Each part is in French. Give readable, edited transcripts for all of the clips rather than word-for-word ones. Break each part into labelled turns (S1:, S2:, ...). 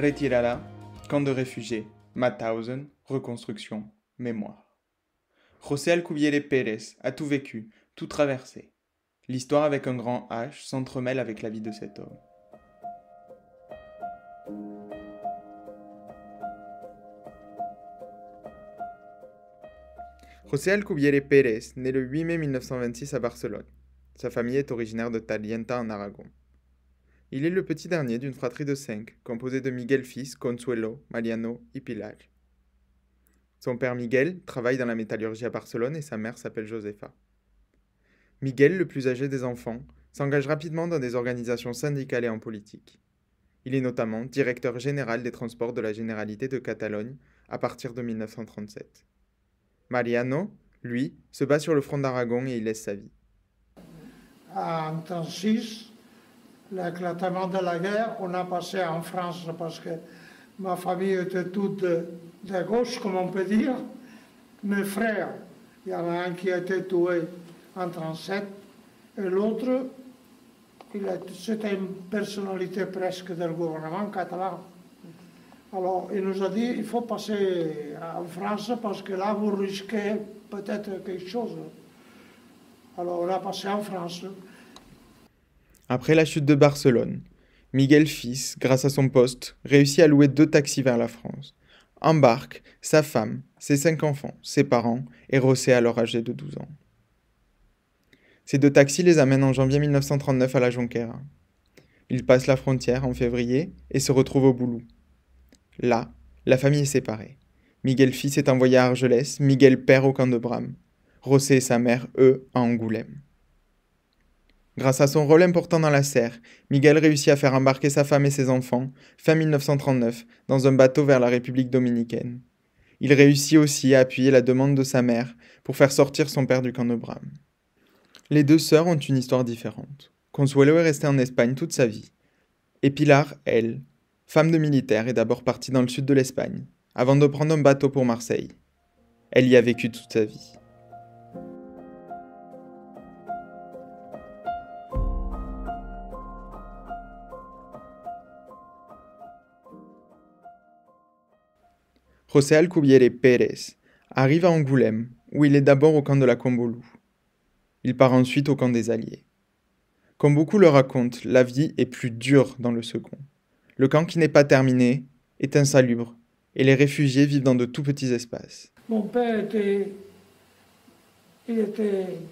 S1: Retirada, camp de réfugiés, Mauthausen, reconstruction, mémoire. José Alcubierre Pérez a tout vécu, tout traversé. L'histoire avec un grand H s'entremêle avec la vie de cet homme. José Alcubierre Pérez naît le 8 mai 1926 à Barcelone. Sa famille est originaire de Talienta en Aragon. Il est le petit dernier d'une fratrie de 5, composée de Miguel fils, Consuelo, Mariano et Pilar. Son père Miguel travaille dans la métallurgie à Barcelone et sa mère s'appelle Josefa. Miguel, le plus âgé des enfants, s'engage rapidement dans des organisations syndicales et en politique. Il est notamment directeur général des transports de la Généralité de Catalogne à partir de 1937. Mariano, lui, se bat sur le front d'Aragon et y laisse sa vie.
S2: En 1936, l'éclatement de la guerre, on a passé en France parce que ma famille était toute de gauche, comme on peut dire. Mes frères, il y en a un qui a été tué en 1937 et l'autre, c'était une personnalité presque du gouvernement catalan. Alors, il nous a dit, il faut passer en France parce que là, vous risquez peut-être quelque chose. Alors, on a passé en France.
S1: Après la chute de Barcelone, Miguel fils, grâce à son poste, réussit à louer 2 taxis vers la France. Embarque sa femme, ses 5 enfants, ses parents et José alors âgé de 12 ans. Ces 2 taxis les amènent en janvier 1939 à la Jonquera. Ils passent la frontière en février et se retrouvent au Boulou. Là, la famille est séparée. Miguel fils est envoyé à Argelès, Miguel père au camp de Bram. José et sa mère, eux, à Angoulême. Grâce à son rôle important dans la serre, Miguel réussit à faire embarquer sa femme et ses enfants, fin 1939, dans un bateau vers la République dominicaine. Il réussit aussi à appuyer la demande de sa mère pour faire sortir son père du camp de Bram. Les 2 sœurs ont une histoire différente. Consuelo est restée en Espagne toute sa vie. Et Pilar, elle, femme de militaire, est d'abord partie dans le sud de l'Espagne, avant de prendre un bateau pour Marseille. Elle y a vécu toute sa vie. José Alcubierre Pérez arrive à Angoulême, où il est d'abord au camp de la Combolou. Il part ensuite au camp des Alliés. Comme beaucoup le racontent, la vie est plus dure dans le second. Le camp qui n'est pas terminé est insalubre, et les réfugiés vivent dans de tout petits espaces.
S2: Mon père était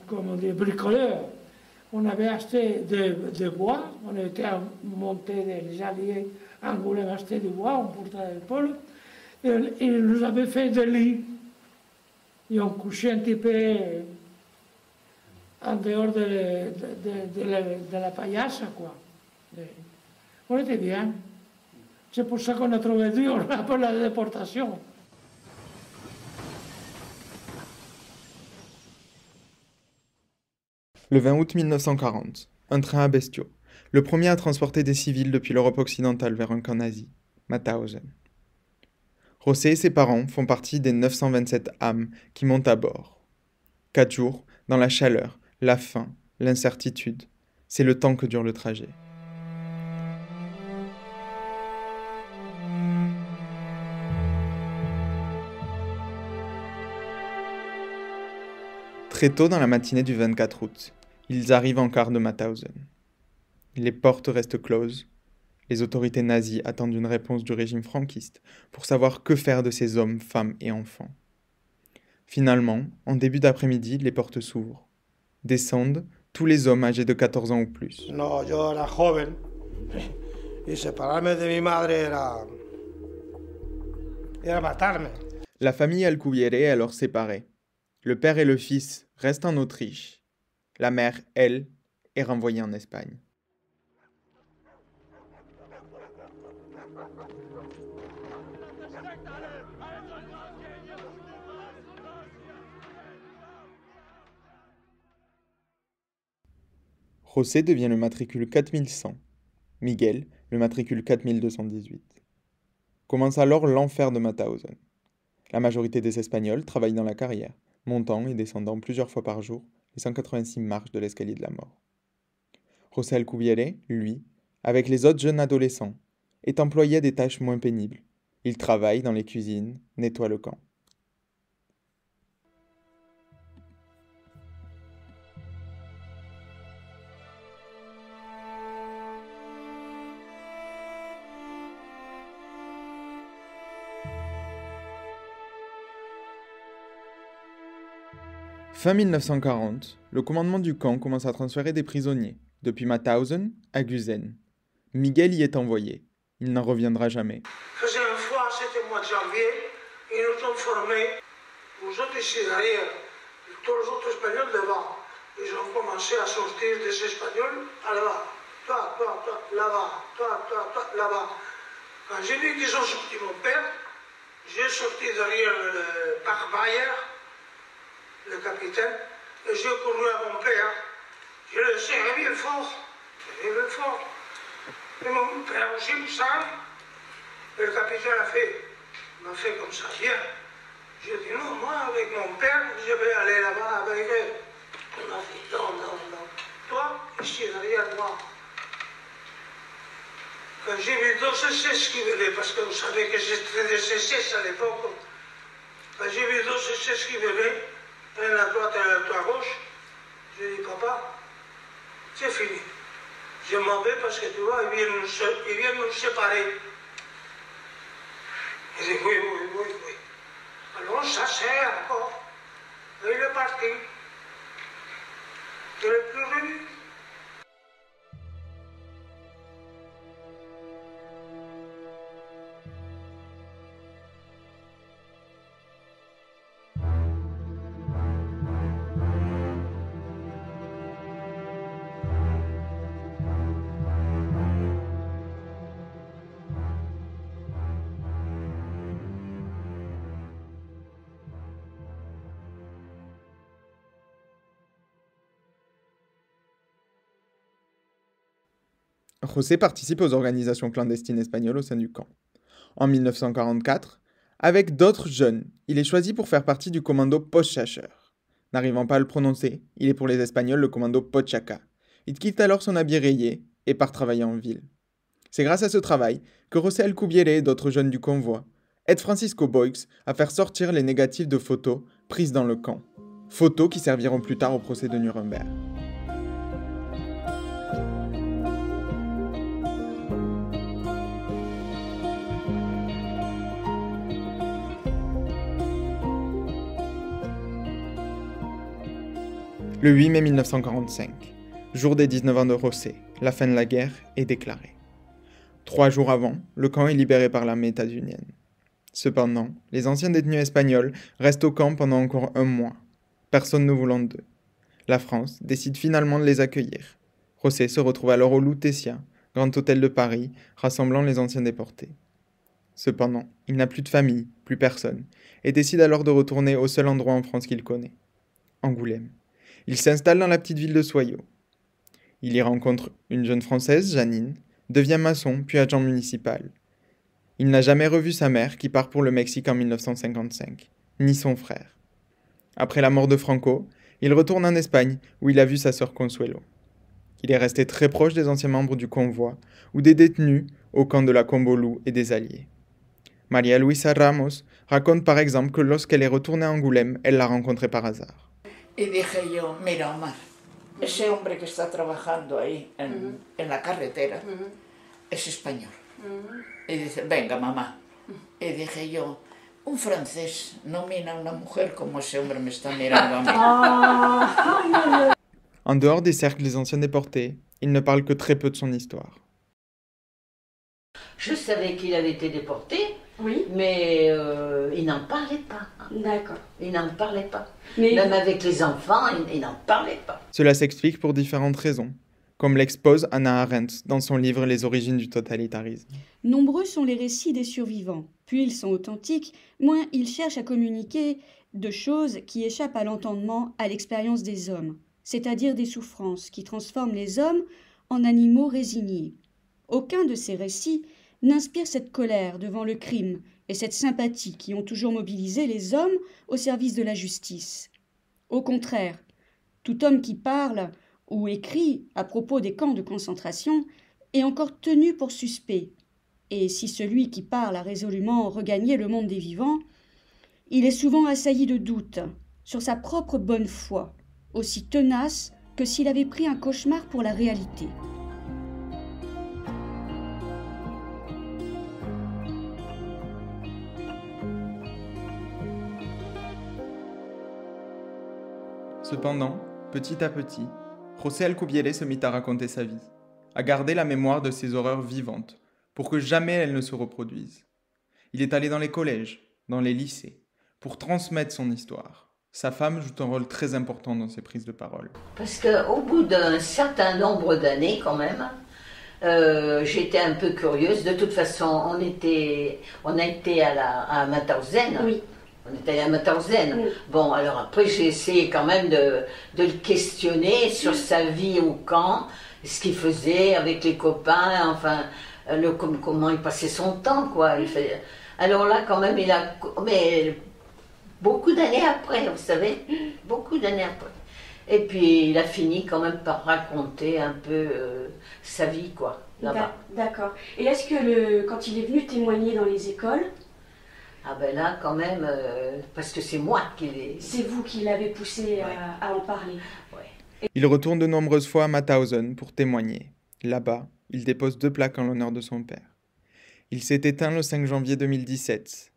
S2: comme on dit, bricoleur. On avait acheté de bois, on était monté les Alliés à Angoulême, acheté du bois, on portait l'épaule. Il nous avait fait des lits. Et on couchait un petit peu en dehors de la paillasse, quoi. On était bien. C'est pour ça qu'on a trouvé dur après la déportation.
S1: Le 20 août 1940, un train à bestiaux, le premier à transporter des civils depuis l'Europe occidentale vers un camp nazi, Mauthausen. José et ses parents font partie des 927 âmes qui montent à bord. 4 jours, dans la chaleur, la faim, l'incertitude, c'est le temps que dure le trajet. Très tôt dans la matinée du 24 août, ils arrivent en quart de Mauthausen. Les portes restent closes. Les autorités nazies attendent une réponse du régime franquiste pour savoir que faire de ces hommes, femmes et enfants. Finalement, en début d'après-midi, les portes s'ouvrent. Descendent tous les hommes âgés de 14 ans ou plus.
S2: No, yo era joven y separarme de mi madre era matarme.
S1: La famille Alcubierre est alors séparée. Le père et le fils restent en Autriche. La mère, elle, est renvoyée en Espagne. José devient le matricule 4100. Miguel, le matricule 4218. Commence alors l'enfer de Mauthausen. La majorité des Espagnols travaillent dans la carrière, montant et descendant plusieurs fois par jour les 186 marches de l'escalier de la mort. José Alcubierre, lui, avec les autres jeunes adolescents, est employé à des tâches moins pénibles. Il travaille dans les cuisines, nettoie le camp. Fin 1940, le commandement du camp commence à transférer des prisonniers, depuis Mauthausen à Gusen. Miguel y est envoyé. Il n'en reviendra jamais.
S2: Une fois, c'était le mois de janvier, ils nous ont formés, vous autres ici derrière, tous les autres Espagnols devant. Ils ont commencé à sortir des Espagnols à là-bas. Toi, là-bas, toi, là-bas. Quand j'ai vu qu'ils ont sorti mon père, j'ai sorti derrière le Bachmeier, le capitaine, et j'ai couru à mon père. Je le serrais bien fort. Et mon père aussi, vous savez. Et le capitaine m'a fait comme ça, viens. J'ai dit non, moi avec mon père, je vais aller là-bas avec eux. On a dit non. Toi, ici derrière moi. Quand j'ai vu deux SS qui venaient, parce que vous savez que j'étais des SS à l'époque, quand j'ai vu deux SS qui venaient, un à droite et un à gauche, j'ai dit papa, c'est fini. Je m'en vais parce que tu vois, ils viennent nous séparer. Il dit oui. Alors ça sert encore. Et il est parti. Il n'est plus revenu.
S1: José participe aux organisations clandestines espagnoles au sein du camp. En 1944, avec d'autres jeunes, il est choisi pour faire partie du commando Postchasseur. N'arrivant pas à le prononcer, il est pour les Espagnols le commando Pochaca. Il quitte alors son habit rayé et part travailler en ville. C'est grâce à ce travail que José Alcubierre et d'autres jeunes du convoi aident Francisco Boix à faire sortir les négatifs de photos prises dans le camp. Photos qui serviront plus tard au procès de Nuremberg. Le 8 mai 1945, jour des 19 ans de José, la fin de la guerre est déclarée. 3 jours avant, le camp est libéré par l'armée états-unienne. Cependant, les anciens détenus espagnols restent au camp pendant encore 1 mois, personne ne voulant d'eux. La France décide finalement de les accueillir. José se retrouve alors au Lutetia, grand hôtel de Paris, rassemblant les anciens déportés. Cependant, il n'a plus de famille, plus personne, et décide alors de retourner au seul endroit en France qu'il connaît, Angoulême. Il s'installe dans la petite ville de Soyo. Il y rencontre une jeune Française, Janine, devient maçon puis agent municipal. Il n'a jamais revu sa mère qui part pour le Mexique en 1955, ni son frère. Après la mort de Franco, il retourne en Espagne où il a vu sa sœur Consuelo. Il est resté très proche des anciens membres du convoi ou des détenus au camp de la Combolú et des Alliés. María Luisa Ramos raconte par exemple que lorsqu'elle est retournée à Angoulême, elle l'a rencontré par hasard.
S3: Y dije yo, mira Omar, ese hombre que está trabajando ahí en la carretera es español. Y dice, venga mamá. Y dije yo, un francés no mira a una mujer como ese hombre me está mirando a mí.
S1: En dehors des cercles des anciens déportés, il ne parle que très peu de son histoire.
S4: Je savais qu'il avait été déporté,
S5: Oui,
S4: mais il n'en parlait pas.
S5: d'accord.
S4: Il n'en parlait pas.
S5: Mais
S4: Même avec les enfants, il n'en parlait pas.
S1: Cela s'explique pour différentes raisons, comme l'expose Hannah Arendt dans son livre Les origines du totalitarisme.
S6: Nombreux sont les récits des survivants. Plus ils sont authentiques, moins ils cherchent à communiquer de choses qui échappent à l'entendement, à l'expérience des hommes, c'est-à-dire des souffrances qui transforment les hommes en animaux résignés. Aucun de ces récits n'inspire cette colère devant le crime et cette sympathie qui ont toujours mobilisé les hommes au service de la justice. Au contraire, tout homme qui parle ou écrit à propos des camps de concentration est encore tenu pour suspect. Et si celui qui parle a résolument regagné le monde des vivants, il est souvent assailli de doutes sur sa propre bonne foi, aussi tenace que s'il avait pris un cauchemar pour la réalité.
S1: Cependant, petit à petit, José Alcubierre se mit à raconter sa vie, à garder la mémoire de ses horreurs vivantes, pour que jamais elles ne se reproduisent. Il est allé dans les collèges, dans les lycées, pour transmettre son histoire. Sa femme joue un rôle très important dans ses prises de parole.
S4: Parce qu'au bout d'un certain nombre d'années, quand même, j'étais un peu curieuse. De toute façon, on a été à Mauthausen.
S5: Oui.
S4: On était allé à Mauthausen.
S5: Oui.
S4: Bon, alors après, j'ai essayé quand même de le questionner sur sa vie au camp, ce qu'il faisait avec les copains, enfin, comment il passait son temps, quoi. Alors là, quand même, mais beaucoup d'années après, vous savez, beaucoup d'années après. Et puis, il a fini quand même par raconter un peu sa vie, quoi, là-bas.
S5: D'accord. Et est-ce que quand il est venu témoigner dans les écoles,
S4: ah ben là, quand même, parce que c'est moi qui l'ai...
S5: c'est vous qui l'avez poussé à en parler?
S4: Ouais.
S1: Il retourne de nombreuses fois à Mauthausen pour témoigner. Là-bas, il dépose 2 plaques en l'honneur de son père. Il s'est éteint le 5 janvier 2017.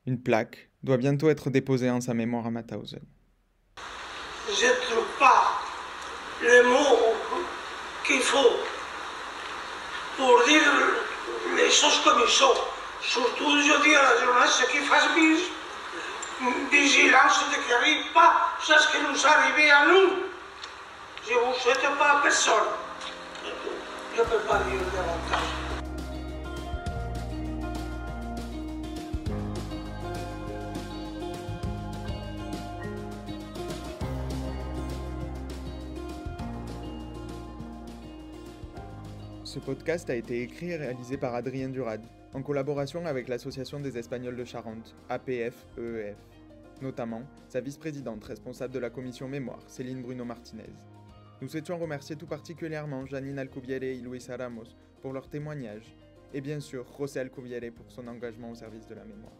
S1: Une plaque doit bientôt être déposée en sa mémoire à Mauthausen.
S2: Je ne trouve pas les mots qu'il faut pour dire les choses comme ils sont. Surtout, je dis à la jeunesse qui fasse vigilance de qu'il n'arrive pas ce qui nous arrive à nous. Je ne vous souhaite pas à personne. Je ne peux pas dire davantage.
S1: Ce podcast a été écrit et réalisé par Adrien Durad, en collaboration avec l'Association des Espagnols de Charente, APF-EEF, notamment sa vice-présidente responsable de la commission mémoire, Céline Bruno Martinez. Nous souhaitions remercier tout particulièrement Janine Alcubierre et Luisa Ramos pour leur témoignage, et bien sûr José Alcubierre pour son engagement au service de la mémoire.